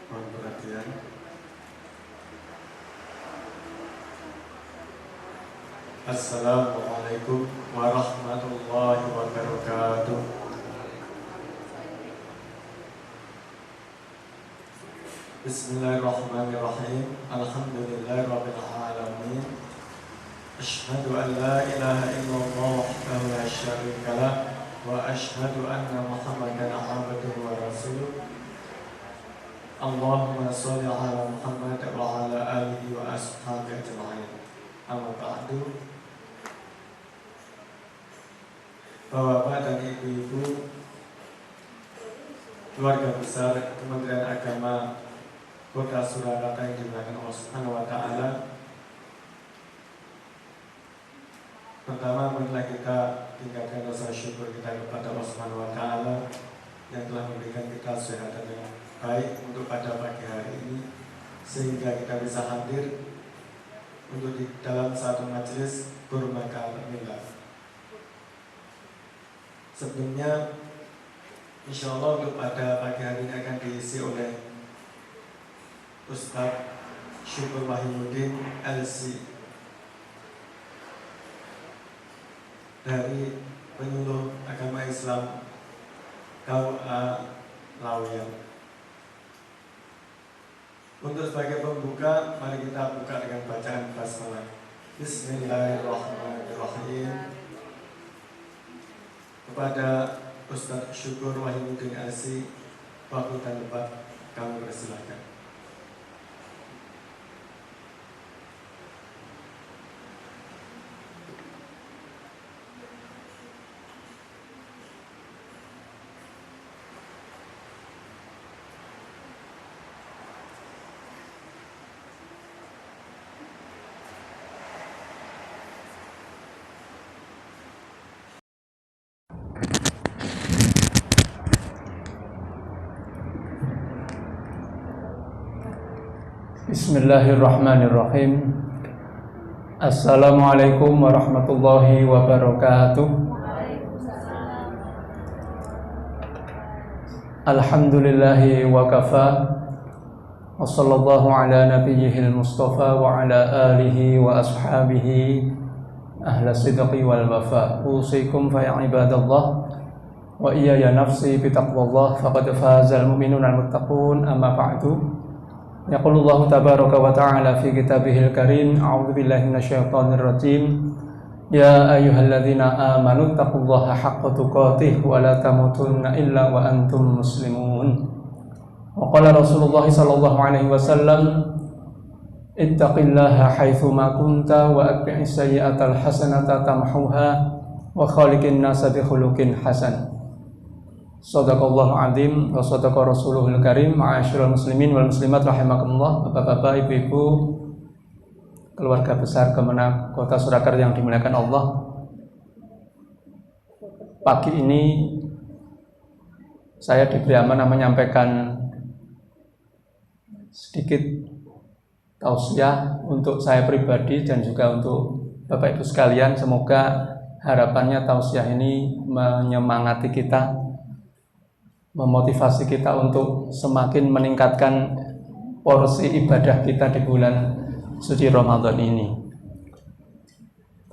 Mohon perhatian. Assalamualaikum warahmatullahi wabarakatuh. Bismillahirrahmanirrahim. Alhamdulillahirabbil alamin. Asyhadu an la ilaha illallah wahdahu la syarika lah wa asyhadu anna Muhammadan abduhu wa rasuluh. Allahumma shalli ala Muhammad wa ala alihi wa ashabihi ajma'in. Amma ba'du. Bapak-bapak dan ibu-ibu, keluarga besar Kementerian Agama Kota Surakarta yang dimuliakan Allah Subhanahu wa taala. Pertama, marilah kita tingkatkan rasa syukur kita kepada Allah Subhanahu wa taala yang telah memberikan kita kesehatan yang baik untuk pada pagi hari ini, sehingga kita bisa hadir untuk di dalam satu majelis bermakna. Sebelumnya, insya Allah untuk pada pagi hari ini akan diisi oleh Ustadz Syukur Wahyudin LC dari Penyuluh Agama Islam KUA Lawian. Untuk sebagai pembuka, mari kita buka dengan bacaan basmalah. Bismillahirrahmanirrahim. Kepada Ustadz Syukur Wahyudin LC, waktu dan tempat kami persilakan. Bismillahirrahmanirrahim. Assalamualaikum warahmatullahi wabarakatuh. Alhamdulillahi wa kafa. Wa sallallahu ala nabiyyihil mustafa wa ala alihi wa ashabihi ahla sidqi wal wafa. Usikum fa ya ibadallah wa iyaya nafsi bitaqwallah faqad fazal mu'minuna al-muttaqun. Amma ba'du. Yaqulullahu tabaraka wa ta'ala fi kitabihil karim. A'udzu billahi minasyaitonir rajim. Ya ayyuhalladzina amanu taqullaha haqqa tuqatih wa la tamutunna illa wa antum muslimun. Wa qala Rasulullah sallallahu alaihi wasallam, ittaqillaha haitsu ma kunta wa atbi'is sayyi'atal hasanata tamhuha wa khaliqin nasa bi khuluqin hasan. Shadaqallahu azim wa shadaqa rasuluhul karim. Ma'asyiral muslimin wal muslimat rahimakumullah. Bapak-bapak, ibu-ibu, keluarga besar Kemenak Kota Surakarta yang dimuliakan Allah. Pagi ini saya diberi amanah menyampaikan sedikit tausiah untuk saya pribadi dan juga untuk Bapak Ibu sekalian. Semoga harapannya tausiah ini menyemangati kita, memotivasi kita untuk semakin meningkatkan porsi ibadah kita di bulan suci Ramadan ini.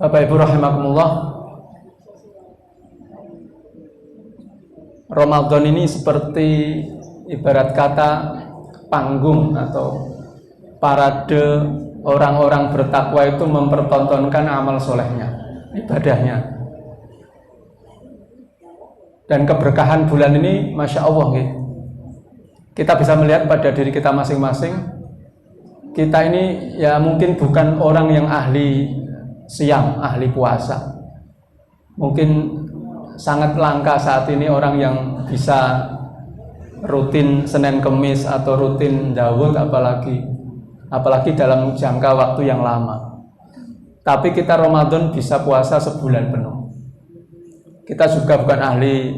Bapak Ibu rahimakumullah, Ramadan ini seperti ibarat kata panggung atau parade orang-orang bertakwa itu mempertontonkan amal solehnya, ibadahnya. Dan keberkahan bulan ini, Masya Allah, kita bisa melihat pada diri kita masing-masing. Kita ini ya mungkin bukan orang yang ahli siam, ahli puasa. Mungkin sangat langka saat ini orang yang bisa rutin Senin Kemis atau rutin Daud, apalagi dalam jangka waktu yang lama. Tapi kita Ramadan bisa puasa sebulan penuh. Kita juga bukan ahli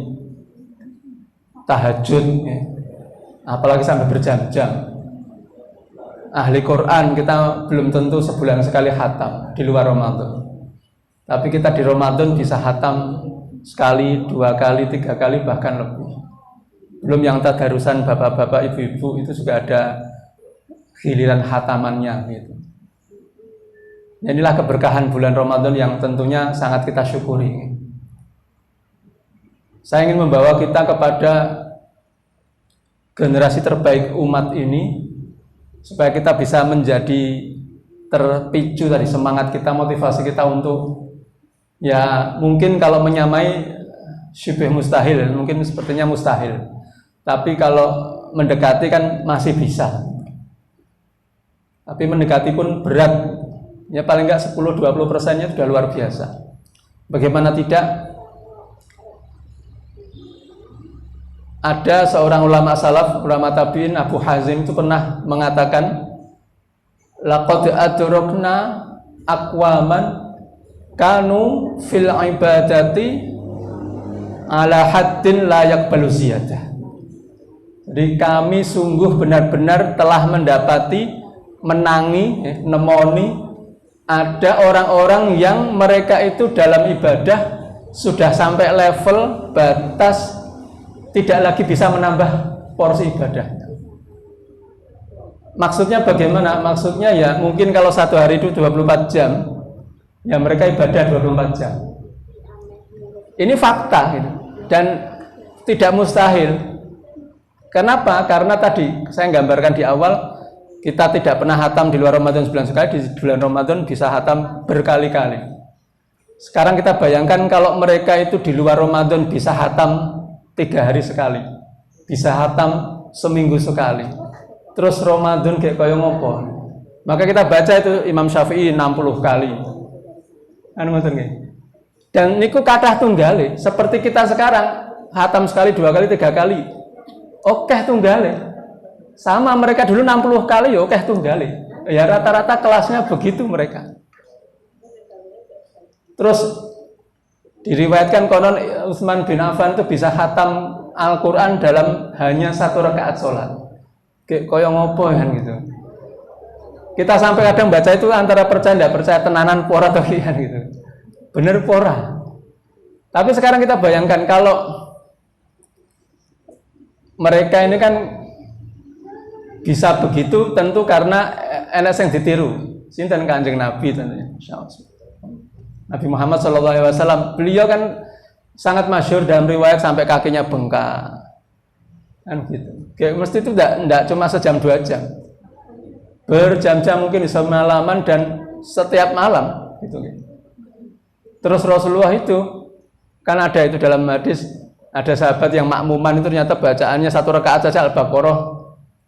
tahajud, apalagi sampai berjam-jam. Ahli Quran kita belum tentu sebulan sekali khatam di luar Ramadan. Tapi kita di Ramadan bisa khatam sekali, 2 kali, 3 kali, bahkan lebih. Belum yang tadarusan bapak-bapak, ibu-ibu itu juga ada giliran khatamannya gitu. Inilah keberkahan bulan Ramadan yang tentunya sangat kita syukuri. Saya ingin membawa kita kepada generasi terbaik umat ini supaya kita bisa menjadi terpicu tadi, semangat kita, motivasi kita untuk ya mungkin kalau menyamai syibh mustahil, mungkin sepertinya mustahil, tapi kalau mendekati kan masih bisa, tapi mendekati pun berat ya, paling enggak 10-20% sudah luar biasa. Bagaimana tidak, ada seorang ulama salaf, ulama tabi'in, Abu Hazim itu pernah mengatakan, laqad adrakna aqwaman kanu fil ibadati ala haddin la yaqbalu ziyadah. Jadi kami sungguh benar-benar telah mendapati, menangi, nemoni ada orang-orang yang mereka itu dalam ibadah sudah sampai level batas tidak lagi bisa menambah porsi ibadah. Maksudnya bagaimana? Maksudnya ya mungkin kalau satu hari itu 24 jam, ya mereka ibadah 24 jam. Ini fakta gitu. Dan tidak mustahil. Kenapa? Karena tadi saya gambarkan di awal, kita tidak pernah hatam di luar Ramadan 9 sekali, di bulan Ramadan bisa hatam berkali-kali. Sekarang kita bayangkan kalau mereka itu di luar Ramadan bisa hatam 3 hari sekali, bisa hatam seminggu sekali, terus Ramadan kayak kaya ngopo. Maka kita baca itu Imam Syafi'i 60 kali. Dan niku kathah tunggale, seperti kita sekarang hatam sekali, 2 kali, 3 kali. Oke tunggale. Sama mereka dulu 60 kali ya oke tunggale. Ya rata-rata kelasnya begitu mereka. Terus diriwayatkan konon Utsman bin Affan itu bisa khatam Al-Quran dalam hanya 1 rakaat sholat. Kayak koyo ngopo kan gitu. Kita sampai kadang baca itu antara percaya tidak percaya, tenanan pora atau kian gitu. Bener pora. Tapi sekarang kita bayangkan kalau mereka ini kan bisa begitu, tentu karena enak yang ditiru. Sinten Kanjeng Nabi tentunya. Nabi Muhammad SAW, beliau kan sangat masyhur dalam riwayat sampai kakinya bengkak, kan gitu. Kayak mesti itu tidak cuma sejam 2 jam, berjam-jam mungkin bisa malaman dan setiap malam gitu. Terus Rasulullah itu kan ada itu dalam hadis, ada sahabat yang makmuman itu ternyata bacaannya 1 rakaat saja Al-Baqarah,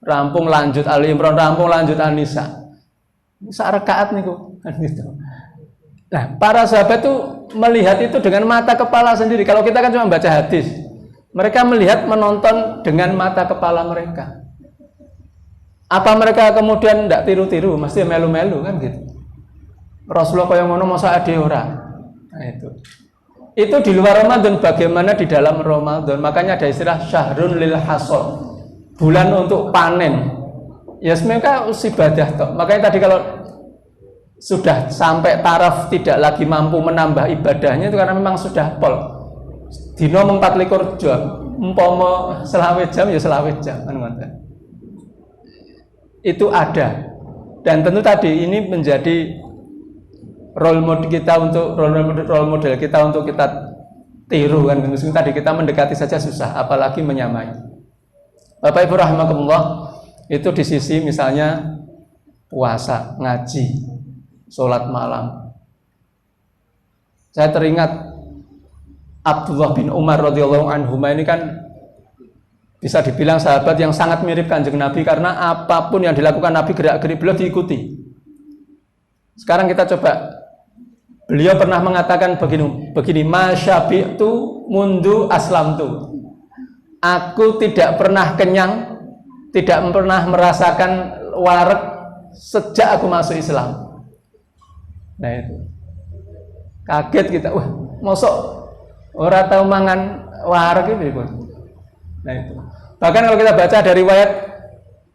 rampung lanjut Ali Imran, rampung lanjut An-Nisa, 1 rakaat niku kan gitu. Nah, para sahabat itu melihat itu dengan mata kepala sendiri. Kalau kita kan cuma baca hadis, mereka melihat, menonton dengan mata kepala mereka. Apa mereka kemudian tidak tiru-tiru, mesti melu-melu kan gitu. Rasulullah kaya ngono masa ade ora. Nah itu di luar Ramadan, bagaimana di dalam Ramadan. Makanya ada istilah syahrun lil hasad, bulan untuk panen. Ya mereka ibadah toh. Makanya tadi kalau sudah sampai taraf tidak lagi mampu menambah ibadahnya itu karena memang sudah pol. Dino 24 jam, umpama 20 jam ya 20 jam kan. Itu ada. Dan tentu tadi ini menjadi role model kita untuk kita tiru kan. Meskipun tadi kita mendekati saja susah, apalagi menyamai. Bapak Ibu rahimakumullah, itu di sisi misalnya puasa, ngaji, sholat malam. Saya teringat Abdullah bin Umar radhiyallahu anhu, ini kan bisa dibilang sahabat yang sangat mirip Kanjeng Nabi karena apapun yang dilakukan Nabi gerak-gerik beliau diikuti. Sekarang kita coba, beliau pernah mengatakan begini, masyabi'tu mundu aslamtu. Aku tidak pernah kenyang, tidak pernah merasakan warak sejak aku masuk Islam. Nah itu kaget kita, wah mosok ora tahu mangan warak gitu. Nah itu bahkan kalau kita baca dari riwayat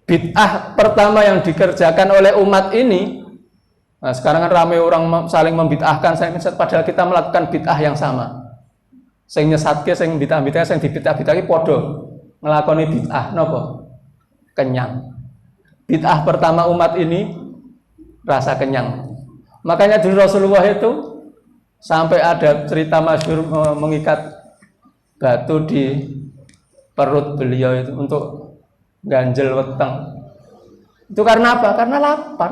bid'ah pertama yang dikerjakan oleh umat ini, nah sekarang kan ramai orang saling membid'ahkan, padahal kita melakukan bid'ah yang sama. Sing nyesatke, sing bid'ah-bid'ah, sing dibid'ah-bid'ah padha nglakoni bid'ah napa? Kenyang. Bid'ah pertama umat ini rasa kenyang. Makanya dulu Rasulullah itu sampai ada cerita masyhur mengikat batu di perut beliau itu untuk ganjel weteng. Itu karena apa? Karena lapar.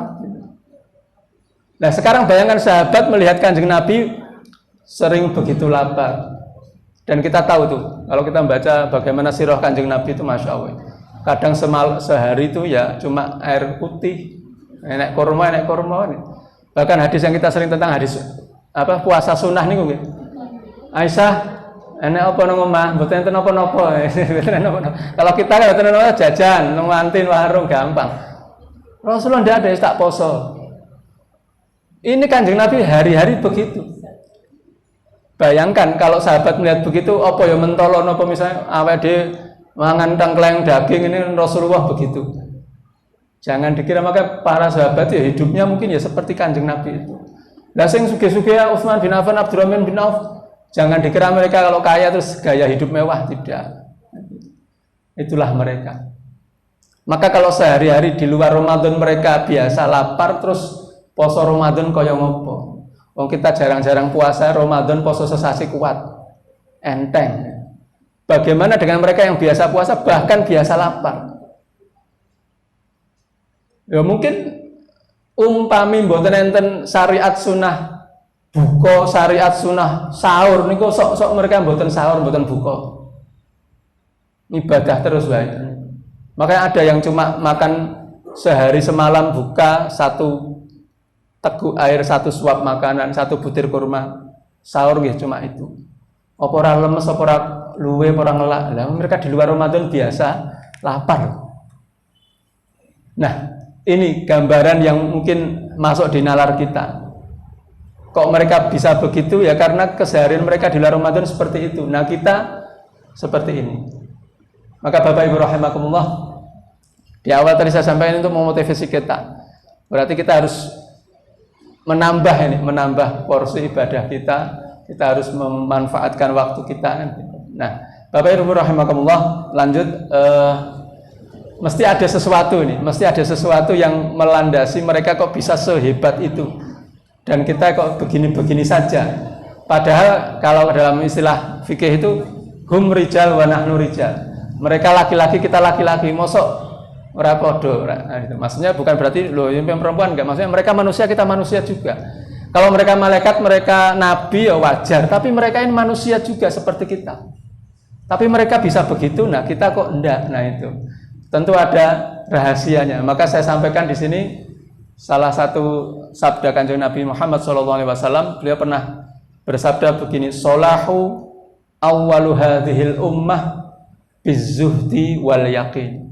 Nah sekarang bayangkan sahabat melihat Kanjeng Nabi sering begitu lapar. Dan kita tahu tuh, kalau kita membaca bagaimana sirah Kanjeng Nabi itu Masya Allah. Kadang sehari itu ya cuma air putih, enek kurma. Bahkan hadis yang kita sering tentang hadis puasa sunnah nih gue. Aisyah, enek apa nang omah, mboten enten apa-napa. Kalau kita kan enten jajan, nang kantin warung gampang. Rasulullah ndak ada tak poso. Ini Kanjeng Nabi hari-hari begitu. Bayangkan kalau sahabat melihat begitu, apa ya mentolon apa misalnya awake dhewe mangan tengkleng daging, ini Rasulullah begitu. Jangan dikira maka para sahabat ya hidupnya mungkin ya seperti Kanjeng Nabi itu. Lah sing sugih-sugih Utsman bin Affan, Abdurrahman bin Auf, jangan dikira mereka kalau kaya terus gaya hidup mewah, tidak. Itulah mereka. Maka kalau sehari-hari di luar Ramadan mereka biasa lapar, terus poso Ramadan kaya ngopo? Wong kita jarang-jarang puasa, Ramadan poso sesasi kuat, enteng. Bagaimana dengan mereka yang biasa puasa bahkan biasa lapar? Ya mungkin umpami mboten enten syariat sunnah buka, syariat sunnah sahur niku sok-sok mereka mboten sahur, mboten buka. Ibadah terus wae. Makanya ada yang cuma makan sehari semalam buka satu teguk air, satu suap makanan, satu butir kurma. Sahur nggih cuma itu. Apa ora lemes, apa ora luwe, apa ora ngelak. Lah mereka di luar Ramadan biasa lapar. Nah, ini gambaran yang mungkin masuk di nalar kita. Kok mereka bisa begitu? Ya karena keseharian mereka di luar Ramadan seperti itu. Nah, kita seperti ini. Maka Bapak Ibu rahimakumullah, di awal tadi saya sampaikan untuk memotivasi kita. Berarti kita harus menambah porsi ibadah kita harus memanfaatkan waktu kita. Nah, Bapak Ibu rahimakumullah, lanjut mesti ada sesuatu yang melandasi mereka kok bisa sehebat itu dan kita kok begini-begini saja. Padahal kalau dalam istilah fikih itu hum rijal wa nahnu rijal, mereka laki-laki kita laki-laki, mosok ora podo. Nah, itu maksudnya bukan berarti loh yang perempuan enggak, maksudnya mereka manusia, kita manusia juga. Kalau mereka malaikat, mereka nabi ya wajar, tapi mereka ini manusia juga seperti kita. Tapi mereka bisa begitu, nah kita kok enggak. Nah itu tentu ada rahasianya. Maka saya sampaikan di sini salah satu sabda Kanjeng Nabi Muhammad SAW. Beliau pernah bersabda begini, solahu awwalu hadhil ummah bizuhdi wal yaqin.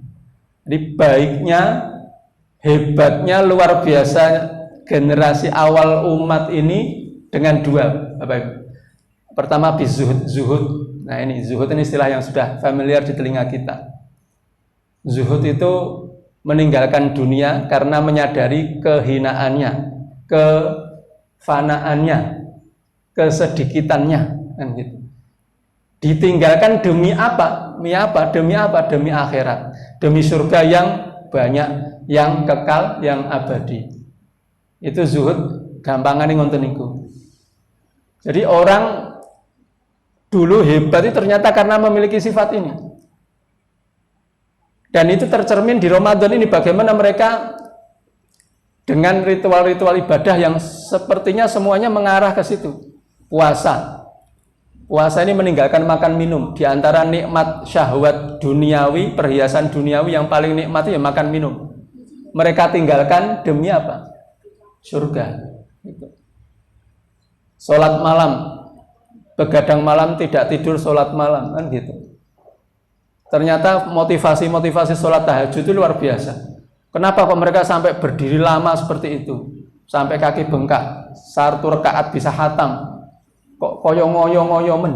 Jadi baiknya, hebatnya, luar biasa generasi awal umat ini dengan dua, Bapak Ibu. Pertama zuhud. Nah ini zuhud ini istilah yang sudah familiar di telinga kita. Zuhud itu meninggalkan dunia karena menyadari kehinaannya, kefanaannya, kesedikitannya, kan gitu. Ditinggalkan demi apa? Demi akhirat, demi surga yang banyak, yang kekal, yang abadi. Itu zuhud, gampangane ngoten niku. Jadi orang dulu hebat itu ternyata karena memiliki sifat ini. Dan itu tercermin di Ramadan ini, bagaimana mereka dengan ritual-ritual ibadah yang sepertinya semuanya mengarah ke situ. Puasa ini meninggalkan makan minum. Di antara nikmat syahwat duniawi, perhiasan duniawi yang paling nikmat itu ya makan minum. Mereka tinggalkan demi apa? Surga. Sholat malam, begadang malam, tidak tidur sholat malam, kan gitu. Ternyata motivasi sholat tahajud itu luar biasa. Kenapa kok mereka sampai berdiri lama seperti itu? Sampai kaki bengkak, 1 rakaat bisa khatam. Kok ngoyo men?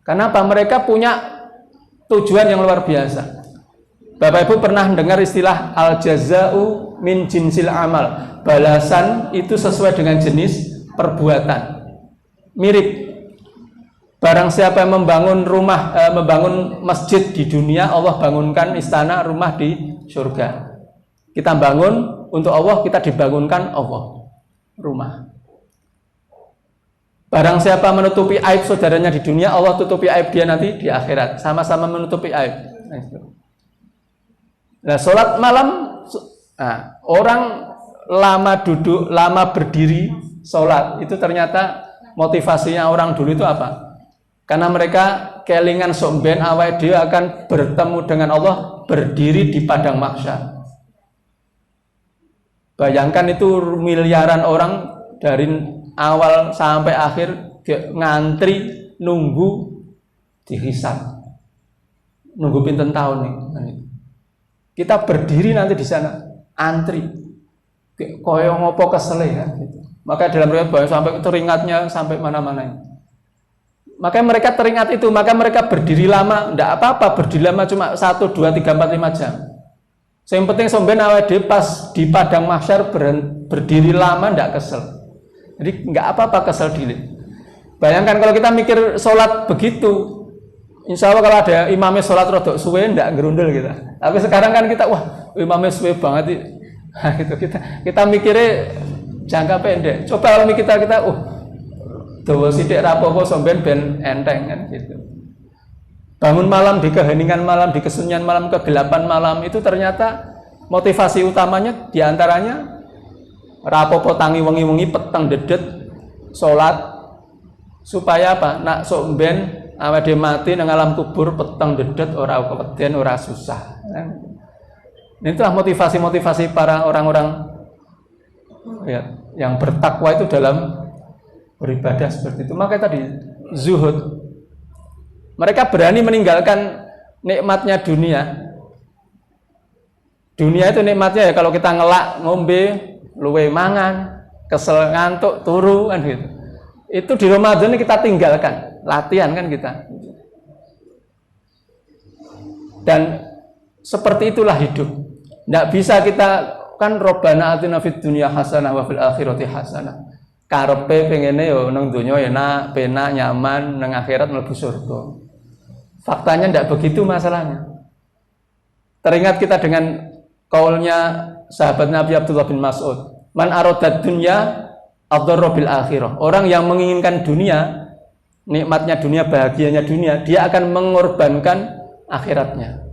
Kenapa? Mereka punya tujuan yang luar biasa. Bapak Ibu pernah dengar istilah al-jaza'u min jinsil amal. Balasan itu sesuai dengan jenis perbuatan. Mirip. Barang siapa yang membangun rumah, membangun masjid di dunia, Allah bangunkan istana rumah di surga. Kita bangun untuk Allah, kita dibangunkan Allah rumah. Barang siapa menutupi aib saudaranya di dunia, Allah tutupi aib dia nanti di akhirat. Sama-sama menutupi aib. Nah, sholat malam, orang lama duduk, lama berdiri sholat, itu ternyata motivasinya orang dulu itu apa? Karena mereka kelingan somben awal dia akan bertemu dengan Allah berdiri di padang mahsyar. Bayangkan itu miliaran orang dari awal sampai akhir ngantri nunggu dihisab. Nunggu pinten tahun nih. Kita berdiri nanti di sana antri. Koyo ngopo kesele ya gitu. Maka dalam riwayat sampai teringatnya sampai mana-mana ini. Makanya mereka teringat itu, maka mereka berdiri lama, enggak apa-apa berdiri lama cuma 1, 2, 3, 4, 5 jam. Yang penting sampai awake pas di padang mahsyar berdiri lama enggak kesel. Jadi enggak apa-apa kesel diri. Bayangkan kalau kita mikir sholat begitu, insya Allah kalau ada imamnya sholat rodok suwe enggak gerundel kita. Tapi sekarang kan kita wah imamnya suwe banget, nah, gitu kita mikirnya jangka pendek. Coba kalau kita dawa sithik rapopo somben ben enteng kan gitu. Bangun malam di keheningan malam, di kesunyian malam, kegelapan malam itu ternyata motivasi utamanya diantaranya rapopo tangi wengi-wengi peteng dedet sholat supaya apa? Nak somben awake mati nang alam kubur peteng dedet ora keweden ora susah. Itulah motivasi-motivasi para orang-orang ya, yang bertakwa itu dalam beribadah seperti itu. Maka tadi zuhud, mereka berani meninggalkan nikmatnya dunia. Dunia itu nikmatnya ya kalau kita ngelak, ngombe, luwe mangan, kesel ngantuk, turu kan gitu. Itu di Ramadan kita tinggalkan, latihan kan kita. Dan seperti itulah hidup. Tidak bisa kita kan Rabbana atina fid dunya hasanah wa fil akhirati hasanah. Karepe pengene yo nang donya enak, penak, nyaman, nang akhirat mlebu surga. Faktanya tidak begitu masalahnya. Teringat kita dengan kaulnya sahabat Nabi Abdullah bin Mas'ud, "Man aradad dunya adharra bil akhirah." Orang yang menginginkan dunia, nikmatnya dunia, bahagianya dunia, dia akan mengorbankan akhiratnya.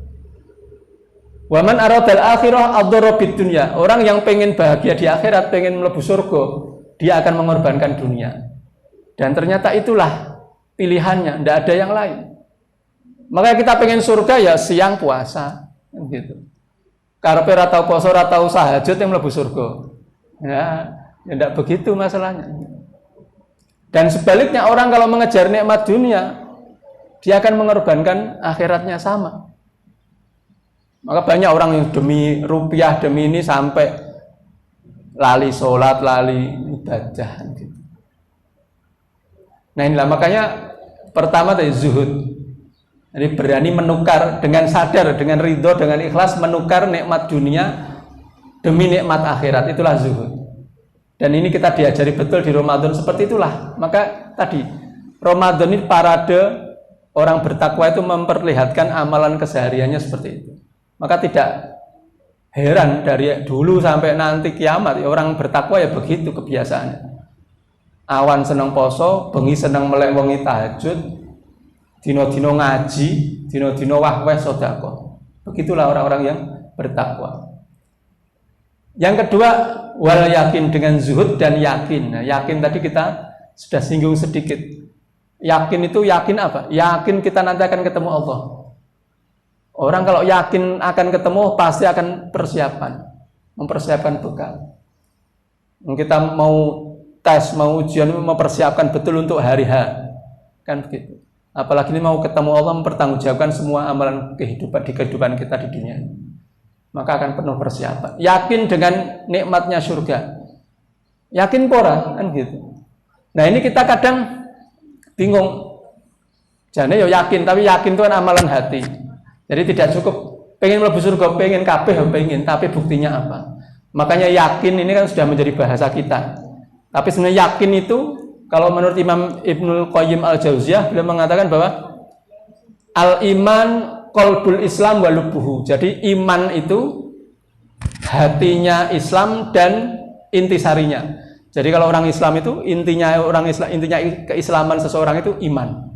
Wa man aradal akhirah adharra bid dunya. Orang yang pengen bahagia di akhirat, pengen mlebu surga, dia akan mengorbankan dunia. Dan ternyata itulah pilihannya, tidak ada yang lain. Makanya kita pengen surga ya siang puasa gitu. Karepe ra tau poso, ra tau tahajud yang mlebu surga. Ya tidak begitu masalahnya. Dan sebaliknya orang kalau mengejar nikmat dunia, dia akan mengorbankan akhiratnya sama. Maka banyak orang yang demi rupiah, demi ini sampai lali sholat, lali ibadah gitu. Nah inilah makanya pertama tadi zuhud. Jadi berani menukar dengan sadar, dengan ridho, dengan ikhlas menukar nikmat dunia demi nikmat akhirat, itulah zuhud. Dan ini kita diajari betul di Ramadan seperti itulah. Maka tadi Ramadan ini parade orang bertakwa itu memperlihatkan amalan kesehariannya seperti itu. Maka tidak heran dari dulu sampai nanti kiamat orang bertakwa ya begitu kebiasaannya. Awan seneng poso, bengi seneng melek wengi tahajud, dino-dino ngaji, dino-dino wah-weh sedekah. Begitulah orang-orang yang bertakwa. Yang kedua, wal yakin, dengan zuhud dan yakin. Nah, yakin tadi kita sudah singgung sedikit. Yakin itu yakin apa? Yakin kita nanti akan ketemu Allah. Orang kalau yakin akan ketemu pasti akan mempersiapkan bekal. Kita mau tes, mau ujian, mempersiapkan betul untuk hari H, kan begitu. Apalagi ini mau ketemu Allah, mempertanggungjawabkan semua amalan kehidupan kita di dunia ini. Maka akan penuh persiapan. Yakin dengan nikmatnya surga. Yakin pora, kan gitu. Nah ini kita kadang bingung. Jane yo yakin, tapi yakin itu kan amalan hati. Jadi tidak cukup pengen mlebu surga, pengen kabeh, pengen, tapi buktinya apa? Makanya yakin ini kan sudah menjadi bahasa kita. Tapi sebenarnya yakin itu Kalau menurut Imam Ibnul Qayyim Al-Jauziyah, beliau mengatakan bahwa al-iman qalbul Islam wa lubbuhu. Jadi iman itu hatinya Islam dan intisarinya. Jadi kalau orang Islam itu intinya keislaman seseorang itu iman.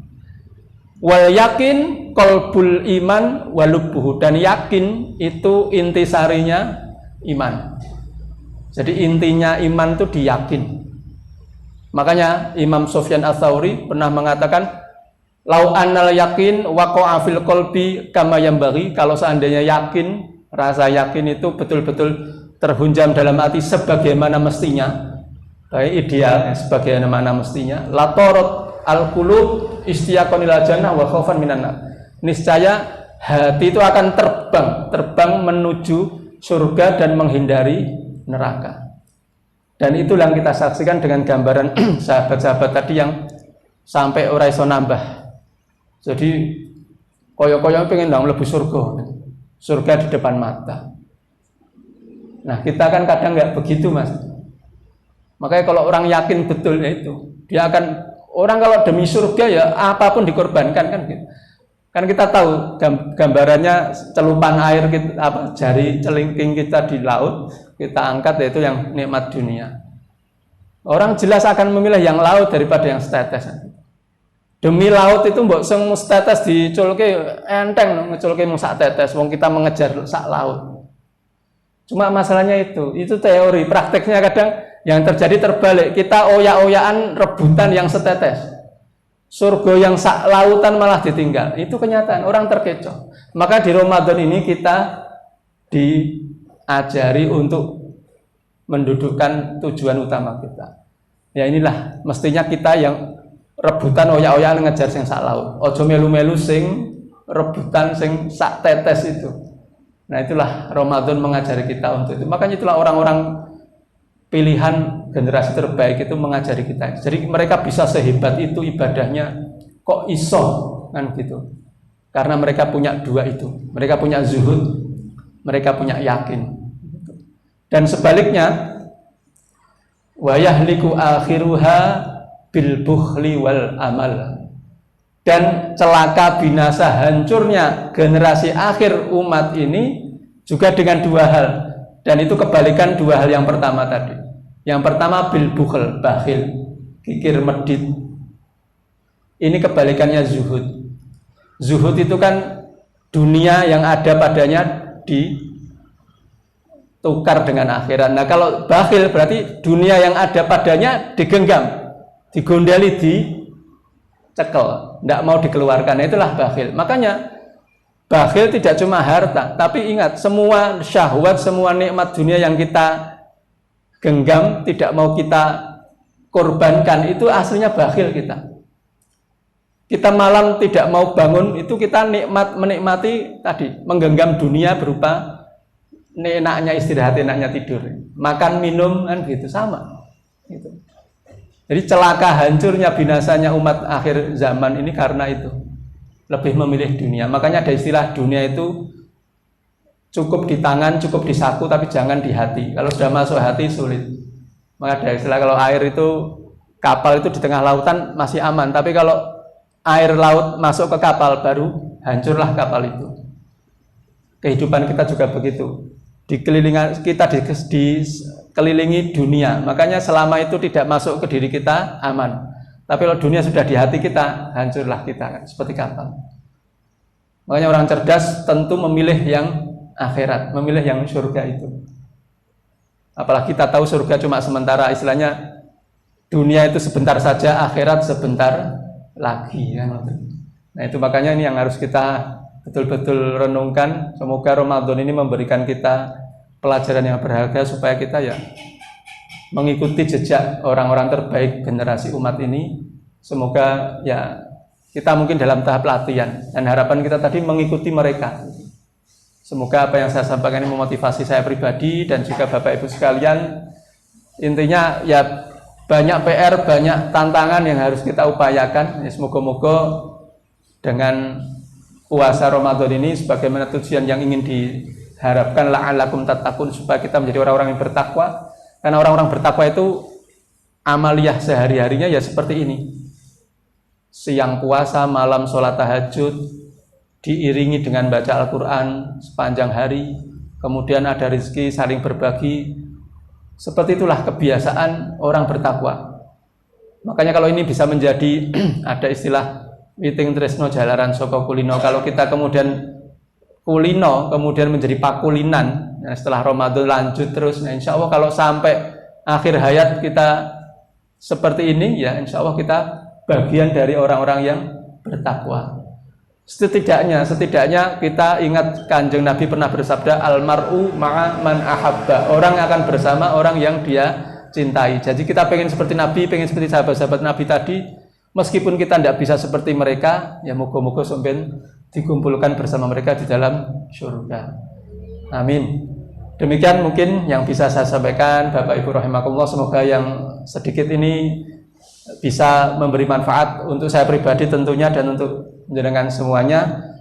Wal yakin qalbul iman wa lubbuhu, dan yakin itu intisarinya iman. Jadi intinya iman itu diyakin. Makanya Imam Sufyan Ats-Tsauri pernah mengatakan, lau annal yakin waqa'a fil qalbi kama yanbaghi, kalau seandainya yakin, rasa yakin itu betul-betul terhunjam dalam hati sebagaimana mestinya, baik ideal sebagaimana mestinya, la tarat al-qulub istiyaqan ila jannah wa khaufan minan nar. Niscaya hati itu akan terbang menuju surga dan menghindari neraka. Dan itu yang kita saksikan dengan gambaran sahabat-sahabat tadi yang sampai ora iso nambah. Jadi koyo-koyo pengen ndang mlebu surga. Surga di depan mata. Nah, kita kan kadang nggak begitu, Mas. Makanya kalau orang yakin betul ya itu, dia akan, orang kalau demi surga ya apapun dikorbankan kan gitu. Kan kita tahu gambarannya celupan air kita, jari celingking kita di laut, kita angkat, yaitu yang nikmat dunia. Orang jelas akan memilih yang laut daripada yang setetes. Demi laut itu mbok sing setetes diculke enteng, ngeculke mung sak tetes, wong kita mengejar sak laut. Cuma masalahnya itu teori, prakteknya kadang yang terjadi terbalik. Kita oyak-oyakan rebutan yang setetes. Surga yang sak lautan malah ditinggal. Itu kenyataan, orang terkecoh. Maka di Ramadan ini kita diajari untuk mendudukkan tujuan utama kita. Ya inilah mestinya kita yang rebutan oyak-oyakan ngejar sing sak laut. Ojo melu-melu sing rebutan sing sak tetes itu. Nah, itulah Ramadan mengajari kita untuk itu. Makanya itulah orang-orang pilihan generasi terbaik itu mengajari kita. Jadi mereka bisa sehebat itu ibadahnya, kok iso kan gitu. Karena mereka punya dua itu. Mereka punya zuhud, mereka punya yakin. Dan sebaliknya, wa yahliku akhiruha bil bukhli wal amal. Dan celaka binasa hancurnya generasi akhir umat ini juga dengan dua hal. Dan itu kebalikan dua hal yang pertama tadi. Yang pertama bil bukhl, bakhil, kikir medit. Ini kebalikannya zuhud. Zuhud itu kan dunia yang ada padanya ditukar dengan akhirat. Nah, kalau bakhil berarti dunia yang ada padanya digenggam, digondeli, dicekel, tidak mau dikeluarkan. Nah, itulah bakhil. Makanya bakhil tidak cuma harta, tapi ingat, semua syahwat, semua nikmat dunia yang kita genggam, tidak mau kita korbankan, itu aslinya bakhil kita. Kita malam tidak mau bangun, itu kita menikmati tadi, menggenggam dunia berupa enaknya istirahat, enaknya tidur, makan, minum, kan gitu, sama gitu. Jadi celaka hancurnya binasanya umat akhir zaman ini karena itu, lebih memilih dunia. Makanya ada istilah dunia itu cukup di tangan, cukup di saku, tapi jangan di hati. Kalau sudah masuk hati sulit. Maka ada istilah kalau air itu, kapal itu di tengah lautan masih aman, tapi kalau air laut masuk ke kapal baru hancurlah kapal itu. Kehidupan kita juga begitu. Kita dikelilingi dunia. Makanya selama itu tidak masuk ke diri kita aman. Tapi kalau dunia sudah di hati kita, hancurlah kita seperti kapal. Makanya orang cerdas tentu memilih yang akhirat, memilih yang surga itu. Apalagi kita tahu surga cuma sementara, istilahnya dunia itu sebentar saja, akhirat sebentar lagi. Nah, itu makanya ini yang harus kita betul-betul renungkan. Semoga Ramadan ini memberikan kita pelajaran yang berharga supaya kita ya mengikuti jejak orang-orang terbaik generasi umat ini. Semoga ya kita mungkin dalam tahap latihan, dan harapan kita tadi mengikuti mereka. Semoga apa yang saya sampaikan ini memotivasi saya pribadi dan juga Bapak Ibu sekalian. Intinya ya banyak PR, banyak tantangan yang harus kita upayakan. Ya, semoga-moga dengan puasa Ramadan ini sebagaimana tujuan yang ingin diharapkan, la'allakum tattaqun, supaya kita menjadi orang-orang yang bertakwa. Karena orang-orang bertakwa itu amaliyah sehari-harinya ya seperti ini. Siang puasa, malam sholat tahajud, diiringi dengan baca Al-Quran sepanjang hari, kemudian ada rezeki saling berbagi. Seperti itulah kebiasaan orang bertakwa. Makanya kalau ini bisa menjadi ada istilah witing tresno jalaran soko kulino. Kalau kita kemudian kulino kemudian menjadi pakulinan, nah setelah Ramadan lanjut terus, nah insya Allah kalau sampai akhir hayat kita seperti ini, ya insya Allah kita bagian dari orang-orang yang bertakwa. Setidaknya kita ingat Kanjeng Nabi pernah bersabda, almar'u ma'a man ahabba, orang akan bersama orang yang dia cintai. Jadi kita pengen seperti Nabi, pengen seperti sahabat-sahabat Nabi tadi, meskipun kita tidak bisa seperti mereka, ya moga-moga sampeyan dikumpulkan bersama mereka di dalam surga. Amin. Demikian mungkin yang bisa saya sampaikan, Bapak Ibu rahimakumullah. Semoga yang sedikit ini bisa memberi manfaat untuk saya pribadi tentunya dan untuk jenengan semuanya,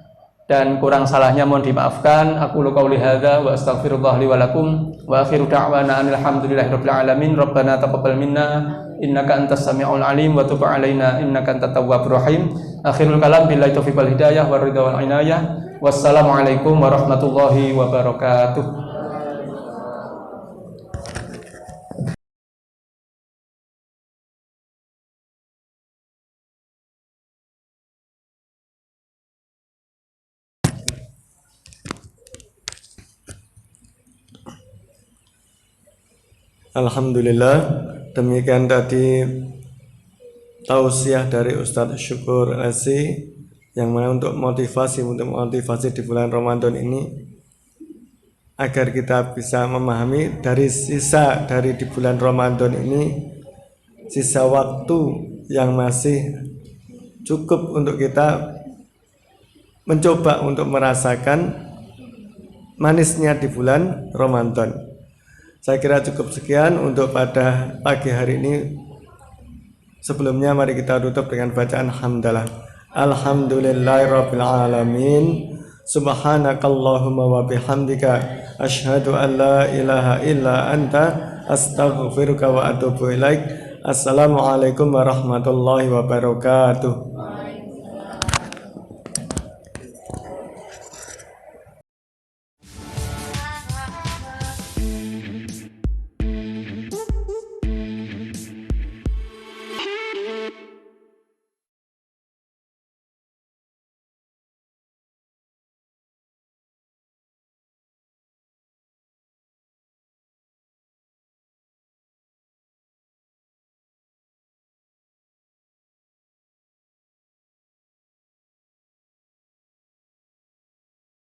dan kurang salahnya mohon dimaafkan. Aku qouli hadza wa astaghfirullah li wa lakum wa akhiru da'wana alhamdulillahirabbil alamin. Rabbana taqabbal minna innaka antas samiul alim wa tub alaina innaka antat tawwabur rahim. Akhirul kalam billahi taufiq wal hidayah war ridha wal inayah. Wassalamualaikum warahmatullahi wabarakatuh. Alhamdulillah, demikian tadi tausiah dari Ustadz Syukur Lesi yang mana untuk motivasi di bulan Ramadan ini, agar kita bisa memahami dari sisa dari di bulan Ramadan ini, sisa waktu yang masih cukup untuk kita mencoba untuk merasakan manisnya di bulan Ramadan. Saya kira cukup sekian untuk pada pagi hari ini. Sebelumnya mari kita tutup dengan bacaan hamdalah. Alhamdulillahirabbil alamin. Subhanakallahumma wa bihamdika asyhadu an la ilaha illa anta astaghfiruka wa atubu ilaik. Assalamualaikum warahmatullahi wabarakatuh.